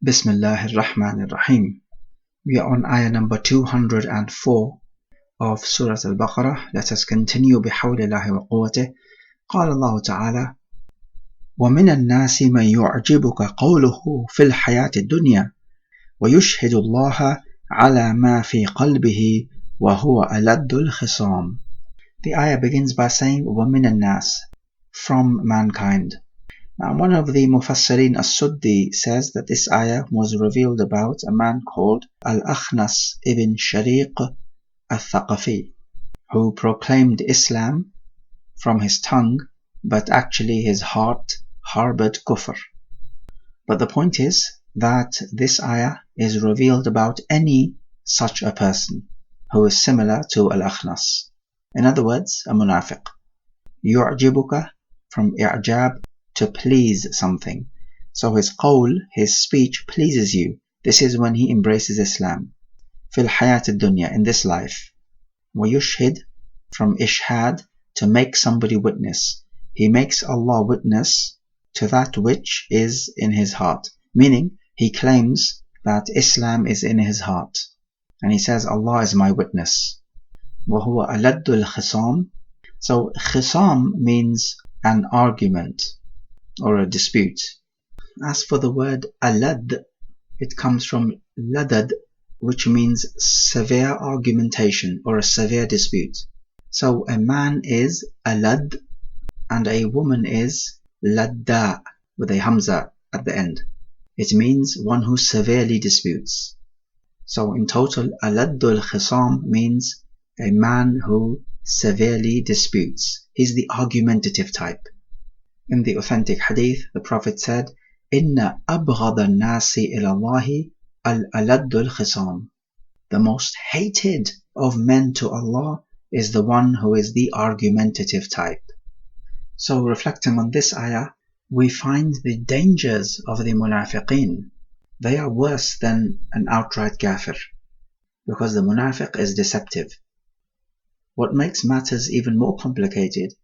Bismillahir Rahmanir Rahim. We are on ayah number 204 of Surah Al-Baqarah. Let us continue بحول الله وقوته. قال الله تعالى: ومن الناس من يعجبك قوله في الحياة الدنيا ويشهد الله على ما في قلبه وهو ألد الخصام. The ayah begins by saying وَمِنَ النَّاسِ, from mankind. Now, one of the Mufassirin as-Suddi says that this ayah was revealed about a man called Al-Akhnas ibn Shariq al-Thaqafi, who proclaimed Islam from his tongue, but actually his heart harbored kufr. But the point is that this ayah is revealed about any such a person who is similar to Al-Akhnas. In other words, a munafiq. Yu'jibuka, from i'jab, to please something. So his qawl, his speech, pleases you. This is when he embraces Islam. Fil hayat ad-dunya, in this life. Wa yushhid, from ishhad, to make somebody witness. He makes Allah witness to that which is in his heart. Meaning, he claims that Islam is in his heart. And he says, Allah is my witness. Wa huwa aladul khisam. So khisam means an argument or a dispute. As for the word alad, it comes from ladad, which means severe argumentation or a severe dispute. So a man is alad and a woman is ladda with a hamza at the end. It means one who severely disputes. So in total, aladul khisam means a man who severely disputes. He's the argumentative type. In the authentic hadith, the Prophet said, Inna abghada nasi ilallahi al-aladul khisam. The most hated of men to Allah is the one who is the argumentative type. So reflecting on this ayah, we find the dangers of the munafiqeen. They are worse than an outright kafir, because the munafiq is deceptive. What makes matters even more complicated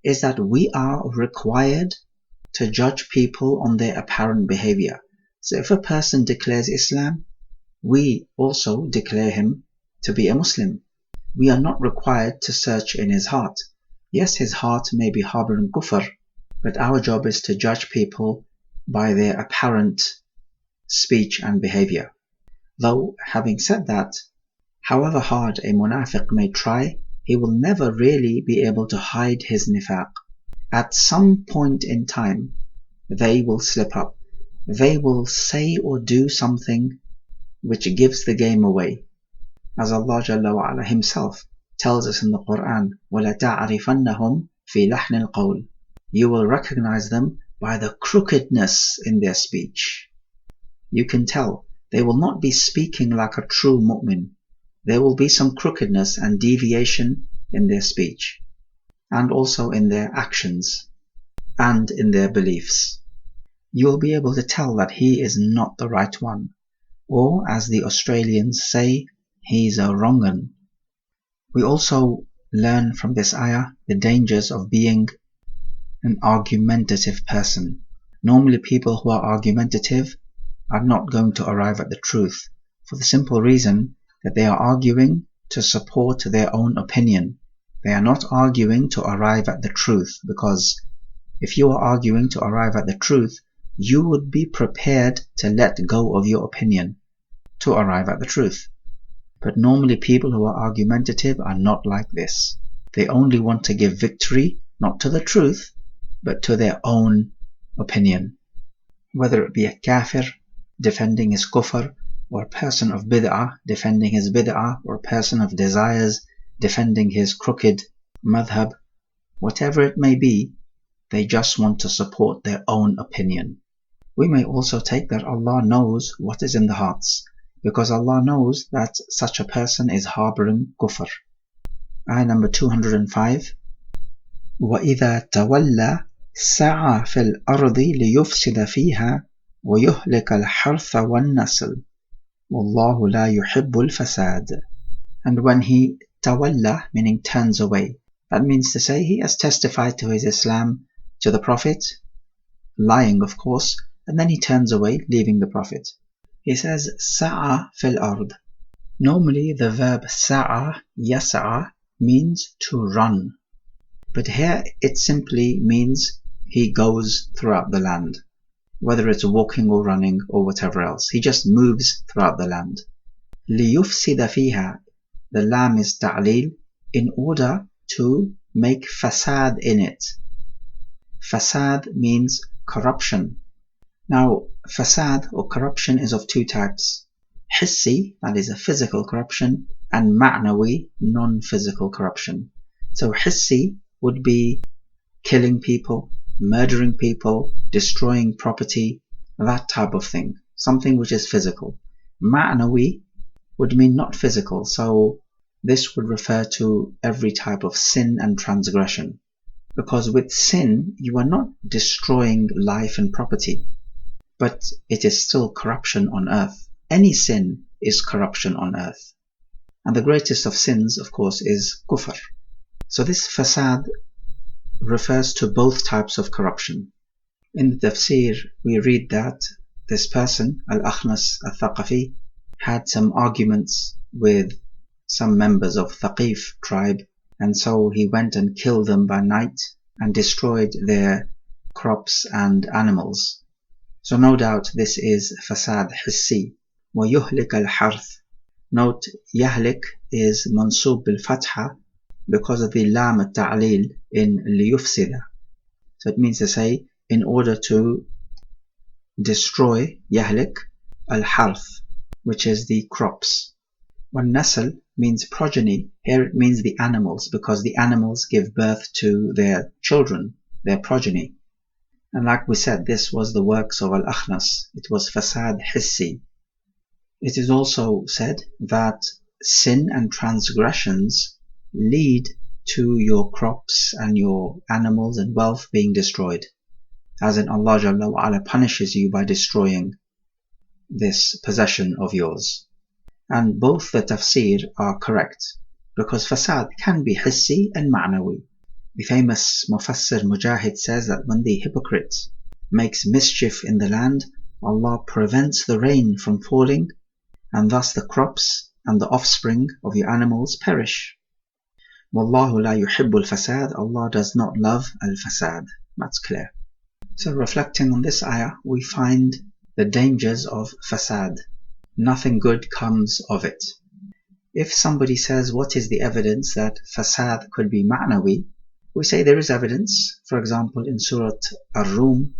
is that we are required to judge people on their apparent behavior. So if a person declares Islam, we also declare him to be a Muslim. We are not required to search in his heart. Yes, his heart may be harboring kufr, but our job is to judge people by their apparent speech and behavior. Though, having said that, however hard a munafiq may try, he will never really be able to hide his nifaq. At some point in time, they will slip up. They will say or do something which gives the game away. As Allah Jalla wa Ala himself tells us in the Quran, وَلَتَعْرِفَنَّهُمْ فِي لَحْنِ الْقَوْلِ. You will recognize them by the crookedness in their speech. You can tell they will not be speaking like a true mu'min. There will be some crookedness and deviation in their speech, and also in their actions, and in their beliefs. You will be able to tell that he is not the right one, or as the Australians say, he's a wrong 'un. We also learn from this ayah the dangers of being an argumentative person. Normally people who are argumentative are not going to arrive at the truth, for the simple reason that they are arguing to support their own opinion. They are not arguing to arrive at the truth, because if you are arguing to arrive at the truth, you would be prepared to let go of your opinion to arrive at the truth. But normally people who are argumentative are not like this. They only want to give victory, not to the truth, but to their own opinion. Whether it be a kafir defending his kufr, or a person of bid'ah defending his bid'ah, or a person of desires defending his crooked madhab, whatever it may be, they just want to support their own opinion. We may also take that Allah knows what is in the hearts, because Allah knows that such a person is harboring kufr. Ayah number 205. وَإِذَا تَوَلَّى سَعَى فِي الْأَرْضِ لِيُفْسِدَ فِيهَا وَيُهْلِكَ الْحَرْثَ وَالنَّسْلَ وَاللَّهُ لَا يُحِبُّ الْفَسَادَ. And when he tawalla, meaning turns away, that means to say he has testified to his Islam to the Prophet, lying of course, and then he turns away, leaving the Prophet. He says sa'a fil ard. Normally the verb sa'a, yas'a, means to run. But here it simply means he goes throughout the land. Whether it's walking or running or whatever else. He just moves throughout the land. لِيُفْسِدَ فِيهَا. The lam is ta'lil, in order to make fasad in it. Fasad means corruption. Now, fasad or corruption is of two types. Hissi, that is a physical corruption, and ma'nawi, non-physical corruption. So hissi would be killing people, murdering people, destroying property, that type of thing. Something which is physical. Ma'nawi would mean not physical, so this would refer to every type of sin and transgression. Because with sin, you are not destroying life and property, but it is still corruption on earth. Any sin is corruption on earth. And the greatest of sins, of course, is kufr. So this fasad refers to both types of corruption. In the tafsir, we read that this person, Al-Akhnas Al-Thaqafi, had some arguments with some members of Thaqif tribe, and so he went and killed them by night and destroyed their crops and animals. So no doubt this is fasad hissi. وَيُهْلِكَ الْحَرْث. Note, yahlik is mansub bil-fatha because of the lam al-ta'lil in liyufsida. So it means to say, in order to destroy, yahlik, al-harth, which is the crops. When nasl means progeny, here it means the animals, because the animals give birth to their children, their progeny. And like we said, this was the works of Al-Akhnas. It was fasad hissi. It is also said that sin and transgressions lead to your crops and your animals and wealth being destroyed. As in Allah Jalla wa Ala punishes you by destroying this possession of yours. And both the tafsir are correct, because fasad can be hissi and ma'nawi. The famous Mufassir Mujahid says that when the hypocrite makes mischief in the land, Allah prevents the rain from falling, and thus the crops and the offspring of your animals perish. Wallahu la yuhibbul fasad. Allah does not love al-fasad. That's clear. So reflecting on this ayah, we find the dangers of fasad. Nothing good comes of it. If somebody says, what is the evidence that fasad could be ma'nawi? We say there is evidence. For example, in Surah Ar-Rum,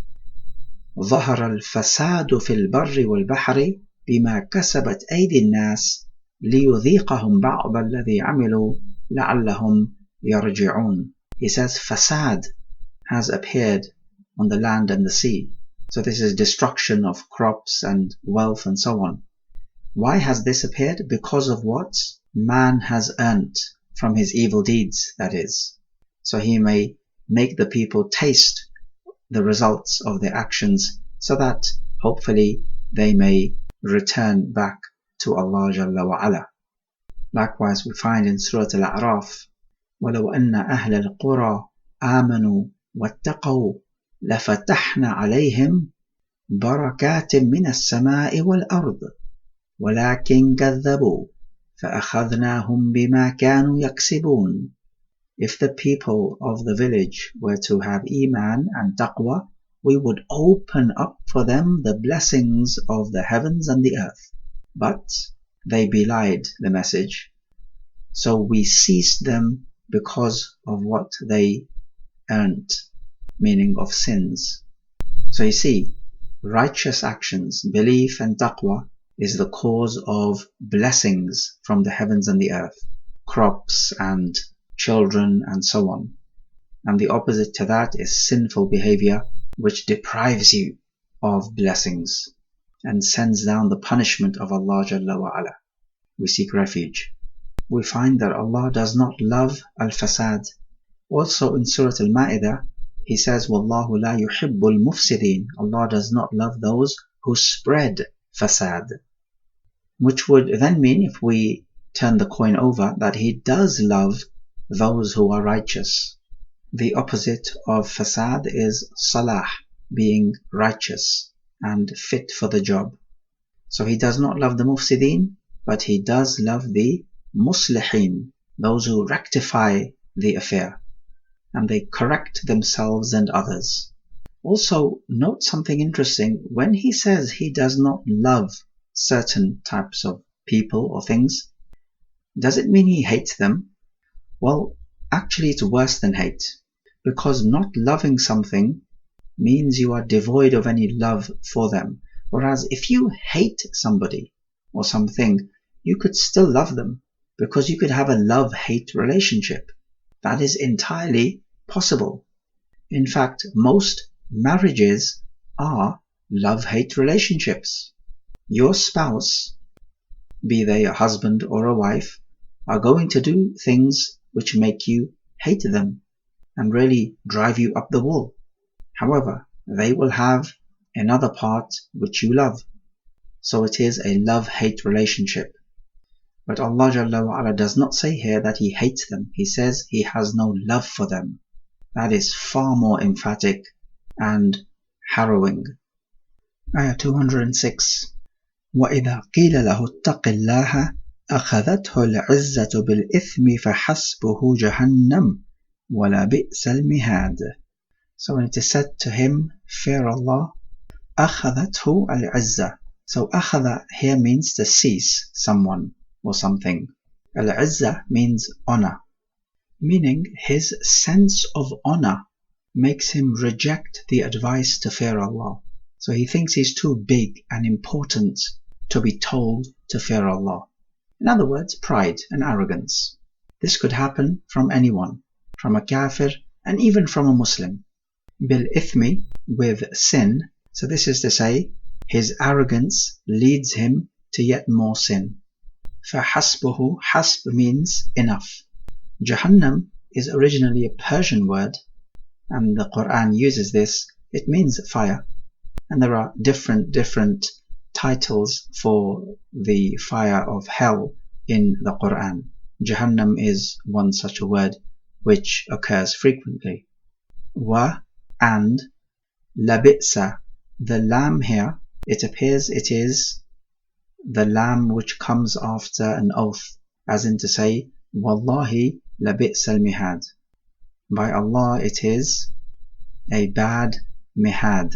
ظهر الفساد في البر والبحر بما كسبت أيدي الناس ليذيقهم بعض الذي عملوا لعلهم يرجعون. He says fasad has appeared on the land and the sea. So this is destruction of crops and wealth and so on. Why has this appeared? Because of what man has earned from his evil deeds, that is. So he may make the people taste the results of their actions, so that hopefully they may return back to Allah Jalla wa Ala. Likewise, we find in Surah Al-A'raf, وَلَوْ أَنَّ أَهْلَ الْقُرَى آمَنُوا وَاتَّقَوْا لَفَتَحْنَا عَلَيْهِمْ بَرَكَاتٍ مِّنَ السَّمَاءِ وَالْأَرْضِ وَلَكِنْ كَذَّبُوا فَأَخَذْنَاهُمْ بِمَا كَانُوا يَكْسِبُونَ. If the people of the village were to have iman and taqwa, we would open up for them the blessings of the heavens and the earth. But they belied the message, so we seized them because of what they earned, meaning of sins. So you see, righteous actions, belief and taqwa is the cause of blessings from the heavens and the earth, crops and children and so on. And the opposite to that is sinful behavior, which deprives you of blessings and sends down the punishment of Allah Jalla wa Ala. We seek refuge. We find that Allah does not love al-fasad. Also in Surah Al-Ma'idah, He says, Wallahu la yuhibbul mufsidin. Allah does not love those who spread fasad. Which would then mean, if we turn the coin over, that He does love those who are righteous. The opposite of fasad is salah, being righteous and fit for the job. So he does not love the mufsideen, but he does love the muslihin, those who rectify the affair and they correct themselves and others. Also, note something interesting. When he says he does not love certain types of people or things, does it mean he hates them? Well, actually it's worse than hate, because not loving something means you are devoid of any love for them. Whereas if you hate somebody or something, you could still love them, because you could have a love-hate relationship. That is entirely possible. In fact, most marriages are love-hate relationships. Your spouse, be they a husband or a wife, are going to do things which make you hate them and really drive you up the wall. However, they will have another part which you love. So it is a love-hate relationship. But Allah Jalla wa Ala does not say here that He hates them. He says He has no love for them. That is far more emphatic and harrowing. Ayah 206. وَإِذَا قِيلَ لَهُ اتَّقِ اللَّهَ أَخَذَتْهُ الْعِزَّةُ بِالْإِثْمِ فَحَسْبُهُ جَهَنَّمُ وَلَبِئْسَ الْمِهَادُ. So when it is said to him, fear Allah, أَخَذَتْهُ الْعِزَّةُ. So أَخَذَ here means to seize someone or something. Al-Izzah means honor, meaning his sense of honor makes him reject the advice to fear Allah. So he thinks he's too big and important to be told to fear Allah. In other words, pride and arrogance. This could happen from anyone, from a kafir and even from a Muslim. Bil ithmi, with sin. So this is to say, his arrogance leads him to yet more sin. فَحَسْبُهُ, hasb means enough. Jahannam is originally a Persian word, and the Quran uses this. It means fire, and there are different titles for the fire of hell in the Quran. Jahannam is one such a word which occurs frequently. Wa and labitsa, the lam here, it appears it is the lam which comes after an oath, as in to say, Wallahi labitsa al-mihad. By Allah, it is a bad mihad.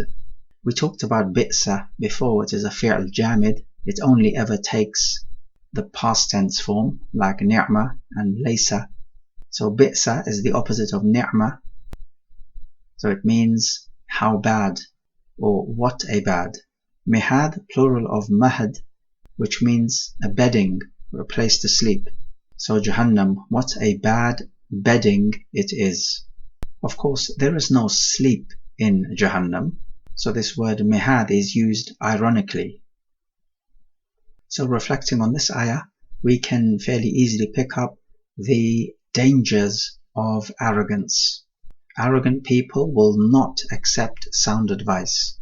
We talked about bitsa before, which is a fi'l jamid. It only ever takes the past tense form, like ni'ma and laysa. So bitsa is the opposite of ni'ma. So it means how bad, or what a bad. Mihad, plural of mahad, which means a bedding or a place to sleep. So Jahannam, what a bad bedding it is. Of course, there is no sleep in Jahannam, so this word mihad is used ironically. So reflecting on this ayah, we can fairly easily pick up the dangers of arrogance. Arrogant people will not accept sound advice.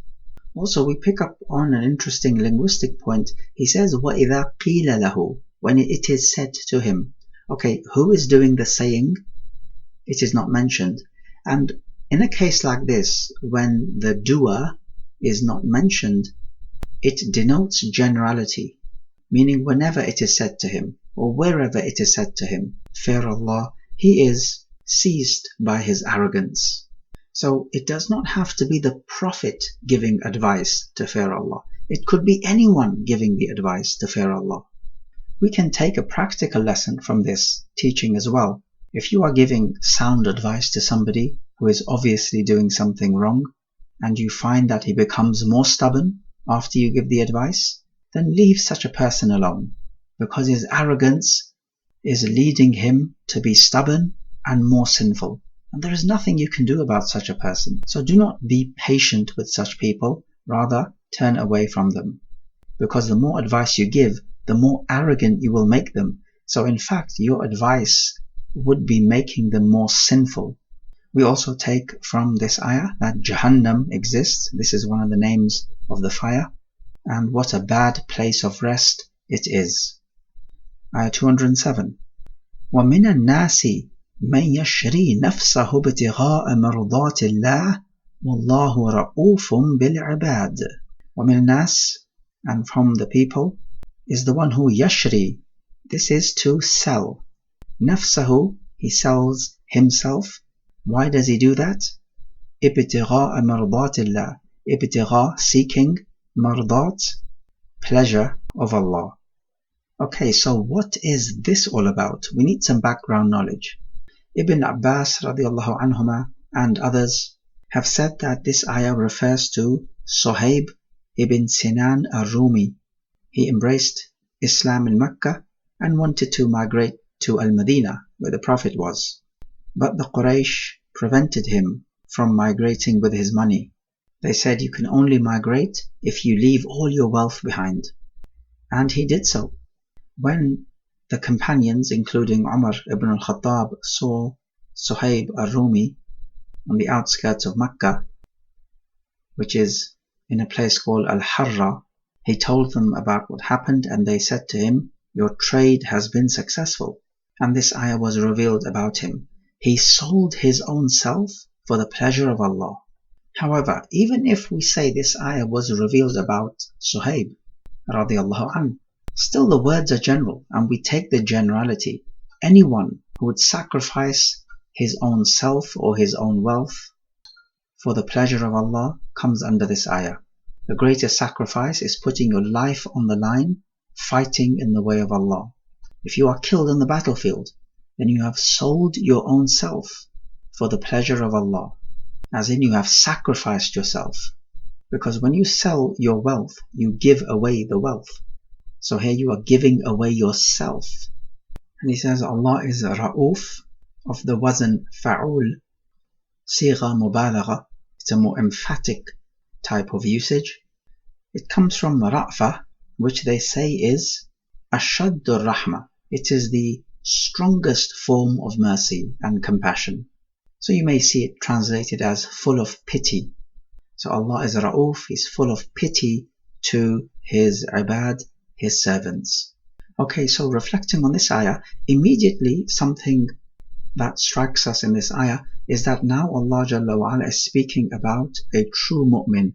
Also, we pick up on an interesting linguistic point. He says, وَإِذَا قِيلَ لَهُ, when it is said to him. Okay, who is doing the saying? It is not mentioned. And in a case like this, when the doer is not mentioned, it denotes generality, meaning whenever it is said to him, or wherever it is said to him, fear Allah, he is seized by his arrogance. So it does not have to be the Prophet giving advice to fear Allah. It could be anyone giving the advice to fear Allah. We can take a practical lesson from this teaching as well. If you are giving sound advice to somebody who is obviously doing something wrong, and you find that he becomes more stubborn after you give the advice, then leave such a person alone, because his arrogance is leading him to be stubborn and more sinful. And there is nothing you can do about such a person. So do not be patient with such people, rather turn away from them. Because the more advice you give, the more arrogant you will make them. So in fact, your advice would be making them more sinful. We also take from this ayah that Jahannam exists. This is one of the names of the fire. And what a bad place of rest it is. Ayah 207. وَمِنَ النَّاسِ مَنْ يَشْرِي نَفْسَهُ ابْتِغَاءَ مَرْضَاتِ اللَّهِ وَاللَّهُ رَءُوفٌ بِالْعِبَادِ. وَمِنَ النَّاسِ, and from the people is the one who yashri. This is to sell. Nafsahu, he sells himself. Why does he do that? Ibtigha'a mardatillah. Ibtigha, seeking, mardat, pleasure of Allah. Okay, so what is this all about? We need some background knowledge. Ibn Abbas radiallahu anhuma and others have said that this ayah refers to Suhaib ibn Sinan al-Rumi. He embraced Islam in Mecca and wanted to migrate to Al-Madinah, where the Prophet was. But the Quraysh prevented him from migrating with his money. They said, you can only migrate if you leave all your wealth behind. And he did so. When the companions, including Umar ibn al-Khattab, saw Suhaib al-Rumi on the outskirts of Mecca, which is in a place called Al-Harra, he told them about what happened, and they said to him, your trade has been successful. And this ayah was revealed about him. He sold his own self for the pleasure of Allah. However, even if we say this ayah was revealed about Suhaib radiallahu anhu, still the words are general, and we take the generality. Anyone who would sacrifice his own self or his own wealth for the pleasure of Allah comes under this ayah. The greatest sacrifice is putting your life on the line, fighting in the way of Allah. If you are killed on the battlefield, then you have sold your own self for the pleasure of Allah, as in you have sacrificed yourself. Because when you sell your wealth, you give away the wealth. So here you are giving away yourself. And he says Allah is Ra'uf, of the wazn fa'ul, sigha mubalagha. It's a more emphatic type of usage. It comes from Ra'fa, which they say is Ashaddur Rahma. It is the strongest form of mercy and compassion. So you may see it translated as full of pity. So Allah is Ra'uf, He's full of pity to His ibad, His servants. Okay, so reflecting on this ayah, immediately something that strikes us in this ayah is that now Allah Jalla wa Ala is speaking about a true mu'min,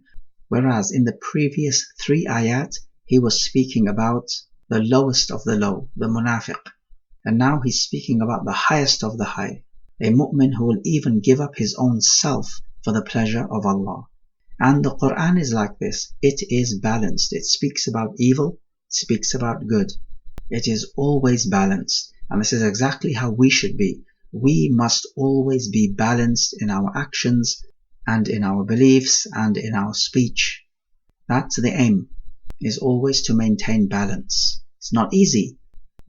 whereas in the previous 3 ayat He was speaking about the lowest of the low, the munafiq. And now He's speaking about the highest of the high, a mu'min who will even give up his own self for the pleasure of Allah. And the Quran is like this. It is balanced. It speaks about evil, it speaks about good. It is always balanced. And this is exactly how we should be. We must always be balanced in our actions and in our beliefs and in our speech. That's the aim, is always to maintain balance. It's not easy,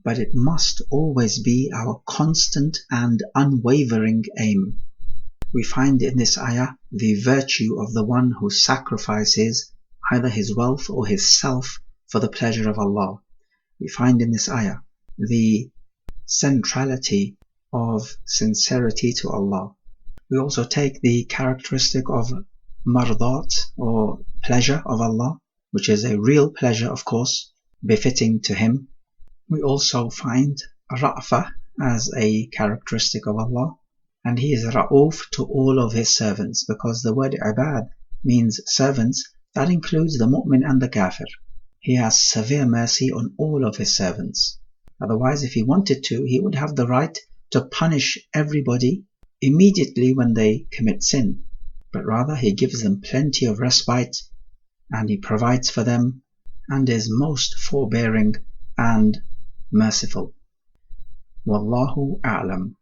but it must always be our constant and unwavering aim. We find in this ayah the virtue of the one who sacrifices either his wealth or his self for the pleasure of Allah. We find in this ayah the centrality of sincerity to Allah. We also take the characteristic of mardat, or pleasure of Allah, which is a real pleasure, of course, befitting to Him. We also find Ra'fa as a characteristic of Allah, and He is Ra'uf to all of His servants, because the word ibad means servants. That includes the mu'min and the kafir. He has severe mercy on all of His servants. Otherwise, if He wanted to, He would have the right to punish everybody immediately when they commit sin. But rather, He gives them plenty of respite, and He provides for them, and is most forbearing and merciful. Wallahu a'lam.